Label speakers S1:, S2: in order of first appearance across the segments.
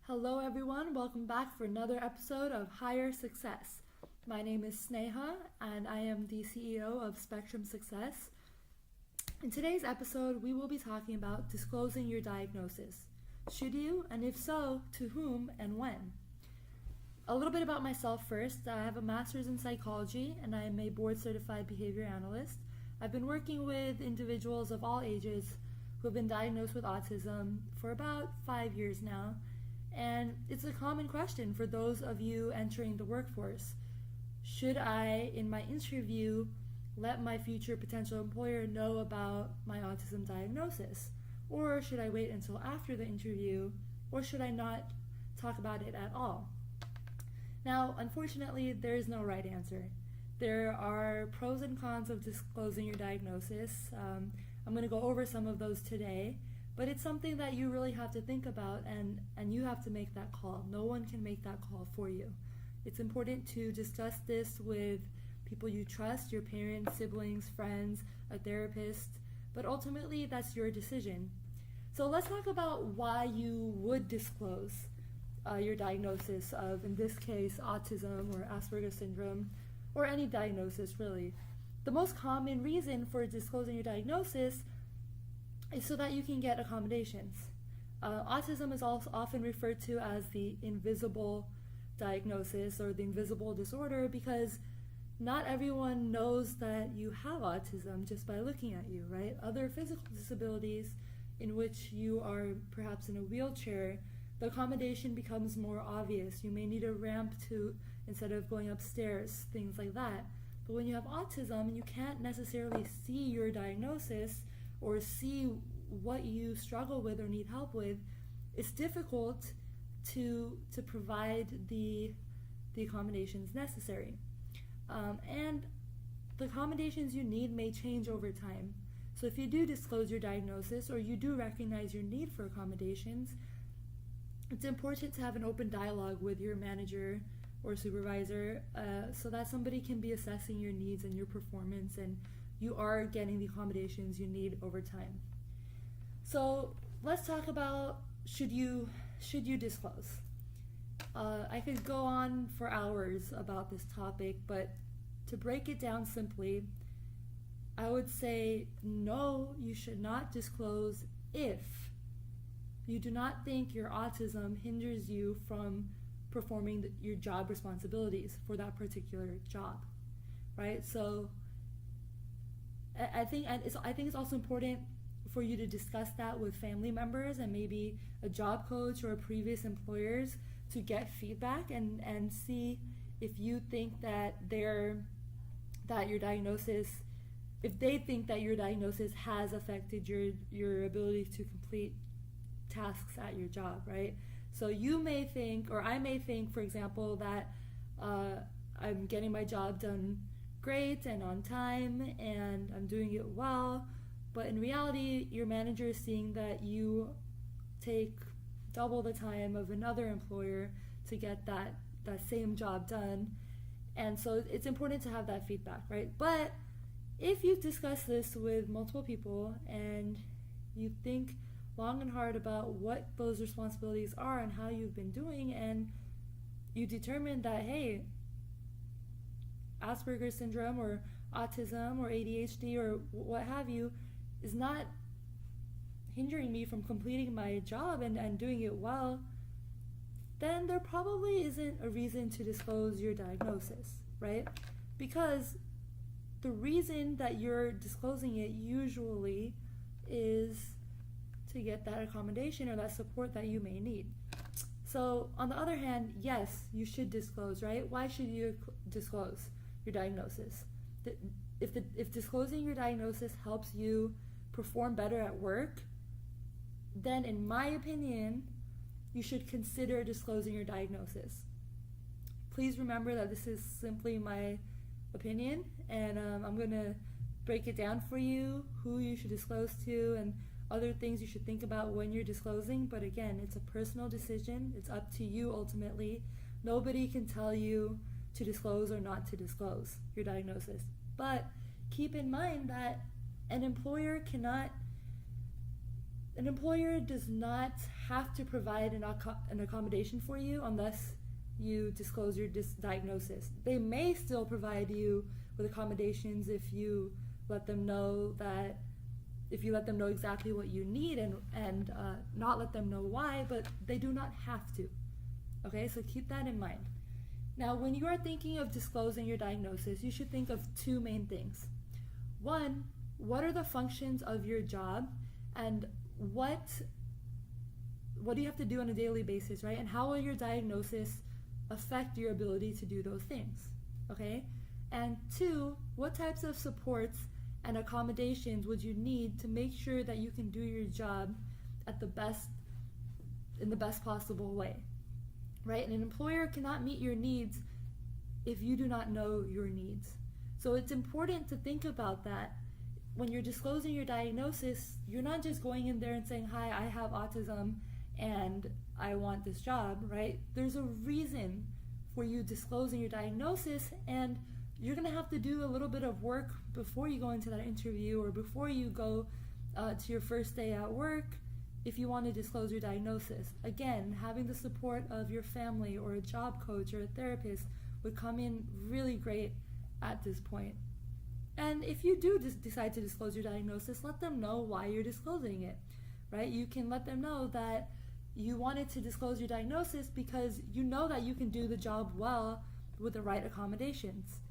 S1: Hello everyone, welcome back for another episode of Higher Success. My name is Sneha and I am the CEO of Spectrum Success. In today's episode, we will be talking about disclosing your diagnosis. Should you, and if so, to whom and when? A little bit about myself first. I have a master's in psychology and I am a board certified behavior analyst. I've been working with individuals of all ages who have been diagnosed with autism for about 5 years now. And it's a common question for those of you entering the workforce. Should I, in my interview, let my future potential employer know about my autism diagnosis? Or should I wait until after the interview? Or should I not talk about it at all? Now, unfortunately, there is no right answer. There are pros and cons of disclosing your diagnosis. I'm going to go over some of those today. But it's something that you really have to think about and you have to make that call. No one can make that call for you. It's important to discuss this with people you trust, your parents, siblings, friends, a therapist, but ultimately that's your decision. So let's talk about why you would disclose your diagnosis of, in this case, autism or Asperger's syndrome, or any diagnosis really. The most common reason for disclosing your diagnosis is so that you can get accommodations. Autism is also often referred to as the invisible diagnosis or the invisible disorder because not everyone knows that you have autism just by looking at you, right? Other physical disabilities in which you are perhaps in a wheelchair, the accommodation becomes more obvious. You may need a ramp to instead of going upstairs, things like that. But when you have autism, you can't necessarily see your diagnosis or see what you struggle with or need help with. It's difficult to provide the accommodations necessary. And the accommodations you need may change over time. So if you do disclose your diagnosis or you do recognize your need for accommodations, it's important to have an open dialogue with your manager or supervisor so that somebody can be assessing your needs and your performance and you are getting the accommodations you need over time. So let's talk about should you disclose. I could go on for hours about this topic, but to break it down simply, I would say no, you should not disclose if you do not think your autism hinders you from performing your job responsibilities for that particular job, right? So I think it's also important for you to discuss that with family members and maybe a job coach or previous employers to get feedback and see if you think that your diagnosis, if they think that your diagnosis has affected your ability to complete tasks at your job, right? So you may think, or I may think, for example, that I'm getting my job done great and on time and I'm doing it well, but in reality your manager is seeing that you take double the time of another employer to get that same job done, and so it's important to have that feedback, right? But if you've discussed this with multiple people and you think long and hard about what those responsibilities are and how you've been doing, and you determine that, hey, Asperger's syndrome or autism or ADHD or what have you is not hindering me from completing my job and doing it well, then there probably isn't a reason to disclose your diagnosis, right? Because the reason that you're disclosing it usually is to get that accommodation or that support that you may need. So on the other hand, yes, you should disclose, right? Why should you disclose your diagnosis? If disclosing your diagnosis helps you perform better at work, then in my opinion, you should consider disclosing your diagnosis. Please remember that this is simply my opinion, and I'm going to break it down for you, who you should disclose to, and other things you should think about when you're disclosing. But again, it's a personal decision. It's up to you ultimately. Nobody can tell you to disclose or not to disclose your diagnosis. But keep in mind that an employer cannot an employer does not have to provide an accommodation for you unless you disclose your diagnosis. They may still provide you with accommodations if you let them know exactly what you need and not let them know why, but they do not have to. Okay, so keep that in mind. Now, when you are thinking of disclosing your diagnosis, you should think of two main things. One, what are the functions of your job, and what do you have to do on a daily basis, right? And how will your diagnosis affect your ability to do those things, okay? And two, what types of supports and accommodations would you need to make sure that you can do your job in the best possible way, right? And an employer cannot meet your needs if you do not know your needs. So it's important to think about that. When you're disclosing your diagnosis, you're not just going in there and saying, hi, I have autism and I want this job, right? There's a reason for you disclosing your diagnosis, and you're gonna have to do a little bit of work before you go into that interview or before you go to your first day at work if you want to disclose your diagnosis. Again, having the support of your family or a job coach or a therapist would come in really great at this point. And if you do decide to disclose your diagnosis, let them know why you're disclosing it, right? You can let them know that you wanted to disclose your diagnosis because you know that you can do the job well with the right accommodations.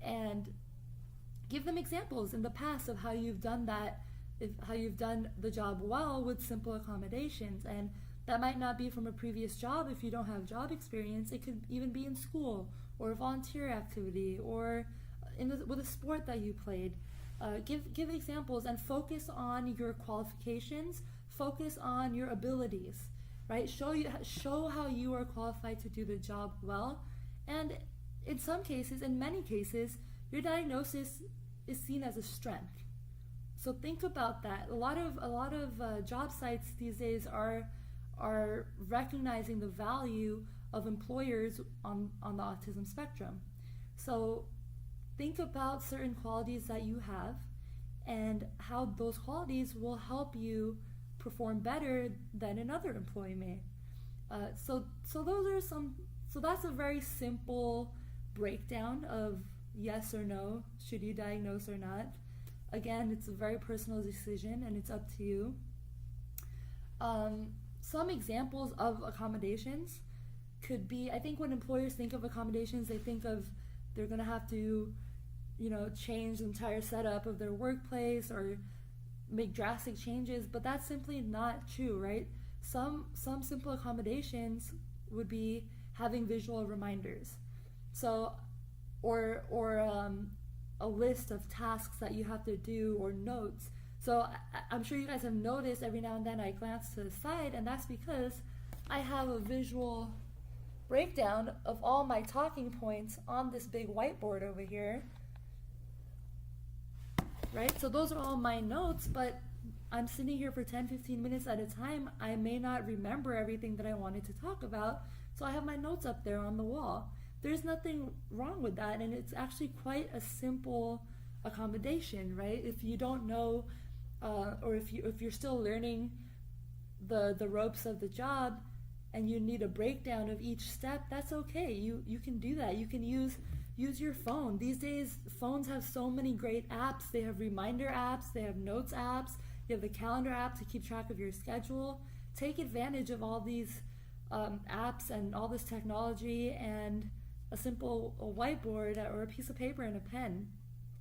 S1: And give them examples in the past of how you've done that, how you've done the job well with simple accommodations. And that might not be from a previous job if you don't have job experience. It could even be in school or a volunteer activity or with a sport that you played. Give examples and focus on your qualifications, focus on your abilities, right? Show how you are qualified to do the job well. And in some cases, in many cases, your diagnosis is seen as a strength. So think about that. A lot of job sites these days are recognizing the value of employers on the autism spectrum. So think about certain qualities that you have and how those qualities will help you perform better than another employee may. So that's a very simple breakdown of yes or no, should you diagnose or not. Again, it's a very personal decision and it's up to you. Some examples of accommodations could be, I think when employers think of accommodations, they think of they're going to have to, change the entire setup of their workplace or make drastic changes, but that's simply not true, right? Some simple accommodations would be having visual reminders. So, or a list of tasks that you have to do or notes. So I'm sure you guys have noticed every now and then I glance to the side, and that's because I have a visual breakdown of all my talking points on this big whiteboard over here. Right? So those are all my notes, but I'm sitting here for 10-15 minutes at a time. I may not remember everything that I wanted to talk about, so I have my notes up there on the wall. There's nothing wrong with that, and it's actually quite a simple accommodation, right? If you don't know, or if you're still learning the ropes of the job, and you need a breakdown of each step, that's okay. You can do that. You can use your phone. These days, phones have so many great apps. They have reminder apps, they have notes apps, you have the calendar app to keep track of your schedule. Take advantage of all these apps and all this technology, and a simple whiteboard or a piece of paper and a pen,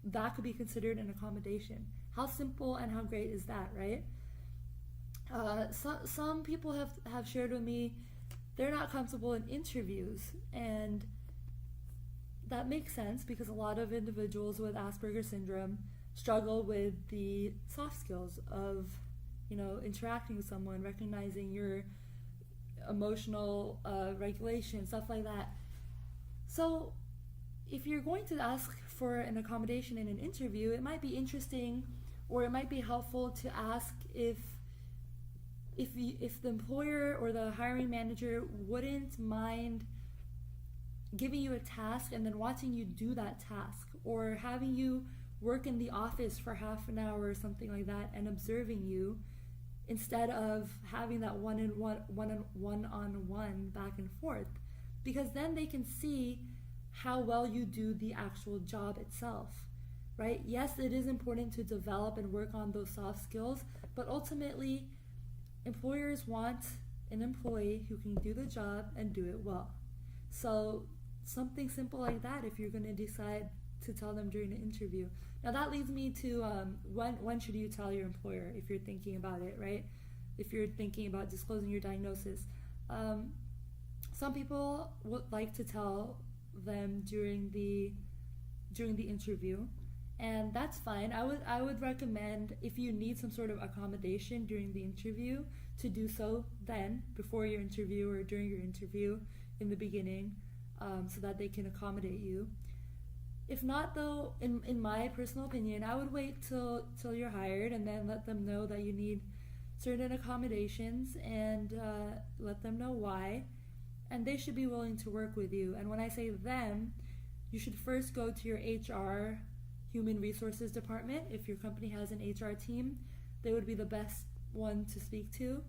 S1: that could be considered an accommodation. How simple and how great is that, right? Some people have shared with me they're not comfortable in interviews, and that makes sense because a lot of individuals with Asperger's syndrome struggle with the soft skills of, interacting with someone, recognizing your emotional regulation, stuff like that. So if you're going to ask for an accommodation in an interview, it might be interesting, or it might be helpful to ask if the employer or the hiring manager wouldn't mind giving you a task and then watching you do that task, or having you work in the office for half an hour or something like that and observing you instead of having that one-on-one back and forth, because then they can see how well you do the actual job itself, right? Yes, it is important to develop and work on those soft skills, but ultimately employers want an employee who can do the job and do it well. So something simple like that, if you're going to decide to tell them during an interview. Now that leads me to when should you tell your employer if you're thinking about it, right? If you're thinking about disclosing your diagnosis. Some people would like to tell them during the interview, and that's fine. I would recommend, if you need some sort of accommodation during the interview, to do so then, before your interview or during your interview in the beginning, so that they can accommodate you. If not, though, in my personal opinion, I would wait till you're hired and then let them know that you need certain accommodations, and let them know why, and they should be willing to work with you. And when I say them, you should first go to your HR, human resources department. If your company has an HR team, they would be the best one to speak to.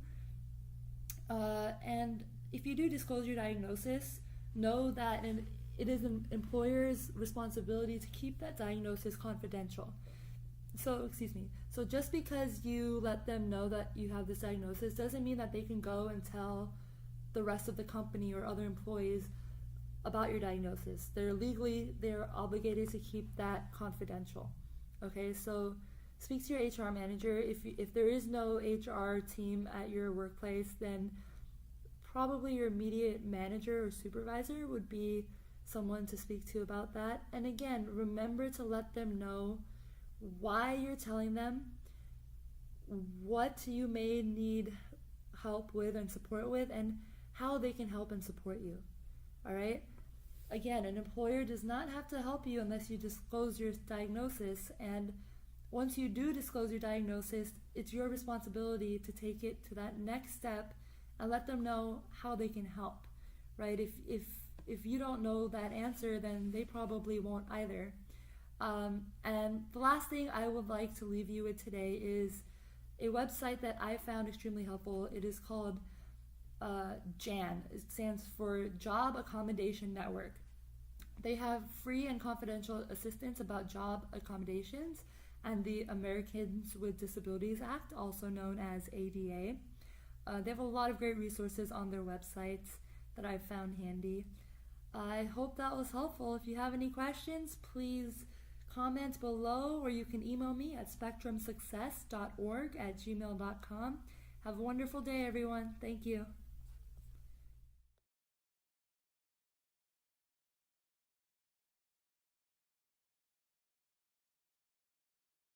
S1: And if you do disclose your diagnosis, know that it is an employer's responsibility to keep that diagnosis confidential. So just because you let them know that you have this diagnosis doesn't mean that they can go and tell the rest of the company or other employees about your diagnosis. They're obligated to keep that confidential. Okay, so speak to your HR manager. If there is no HR team at your workplace, then probably your immediate manager or supervisor would be someone to speak to about that. And again, remember to let them know why you're telling them, what you may need help with and support with, and how they can help and support you. All right? Again, an employer does not have to help you unless you disclose your diagnosis, and once you do disclose your diagnosis, it's your responsibility to take it to that next step and let them know how they can help, right? If you don't know that answer, then they probably won't either. And the last thing I would like to leave you with today is a website that I found extremely helpful. It is called JAN. It stands for Job Accommodation Network. They have free and confidential assistance about job accommodations and the Americans with Disabilities Act, also known as ADA. They have a lot of great resources on their website that I've found handy. I hope that was helpful. If you have any questions, please comment below, or you can email me at spectrumsuccess.org@gmail.com. Have a wonderful day, everyone. Thank you.